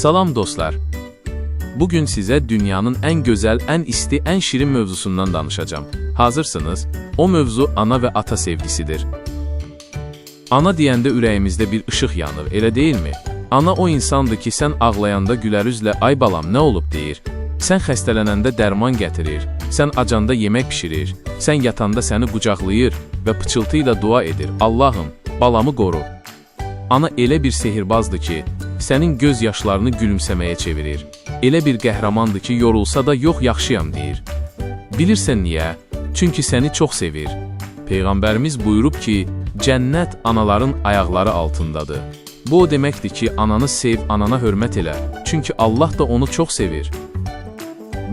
Salam dostlar. Bugün size dünyanın en güzel, en isti, en şirin mövzusundan danışacağım. Hazırsınız? O mövzu ana ve ata sevgisidir. Ana deyəndə ürəyimizdə bir ışıq yanır, elə deyilmi? Ana o insandır ki, sən ağlayanda gülər üzlə "Ay balam, nə olub?" deyir. Sən xəstələnəndə dərman gətirir, sən acanda yemək pişirir, sən yatanda səni qucaqlayır və pıçıltı ilə dua edir. Allahım, balamı qoru. Ana elə bir sehirbazdır ki, sənin göz yaşlarını gülümsəməyə çevirir. Elə bir qəhrəmandır ki, yorulsa da yox, yaxşıyam deyir. Bilirsən niyə? Çünki səni çox sevir. Peyğəmbərimiz buyurub ki, cənnət anaların ayaqları altındadır. Bu o deməkdir ki, ananı sev, anana hörmət elə. Çünki Allah da onu çox sevir.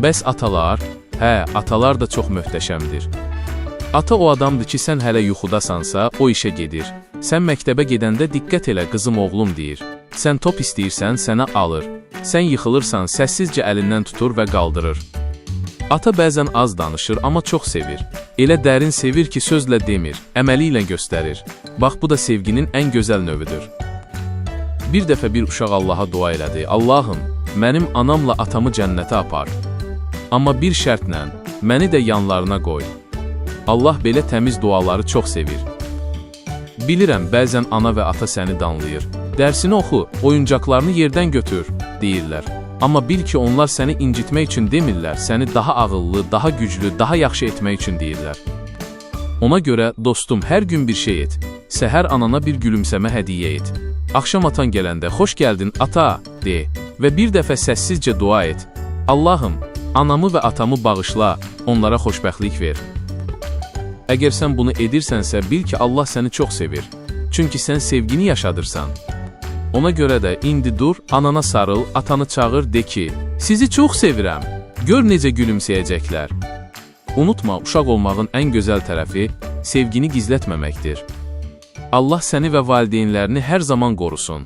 Bəs atalar? Hə, atalar da çox möhtəşəmdir. Ata o adamdır ki, sən hələ yuxudasansa, o işə gedir. Sən məktəbə gedəndə diqqət elə, qızım, oğlum deyir. Sən top istəyirsən, sənə alır. Sən yıxılırsan, səssizcə əlindən tutur və qaldırır. Ata bəzən az danışır, amma çox sevir. Elə dərin sevir ki, sözlə demir, əməli ilə göstərir. Bax, bu da sevginin ən gözəl növüdür. Bir dəfə bir uşaq Allaha dua elədi. Allahım, mənim anamla atamı cənnətə apar. Amma bir şərtlə, məni də yanlarına qoy. Allah belə təmiz duaları çox sevir. Bilirəm, bəzən ana və ata səni danlayır. Dərsini oxu, oyuncaqlarını yerdən götür, deyirlər. Amma bil ki, onlar səni incitmək üçün demirlər, səni daha ağıllı, daha güclü, daha yaxşı etmək üçün deyirlər. Ona görə, dostum, hər gün bir şey et. Səhər anana bir gülümsəmə hədiyyə et. Axşam atan gələndə, xoş gəldin, ata, de. Və bir dəfə səssizcə dua et. Allahım, anamı və atamı bağışla, onlara xoşbəxtlik ver. Əgər sən bunu edirsənsə, bil ki, Allah səni çox sevir. Çünki sən sevgini yaşadırsan. Ona görə də indi dur, anana sarıl, atanı çağır, de ki, sizi çox sevirəm, gör necə gülümsəyəcəklər. Unutma, uşaq olmağın ən gözəl tərəfi sevgini gizlətməməkdir. Allah səni və valideynlərini hər zaman qorusun.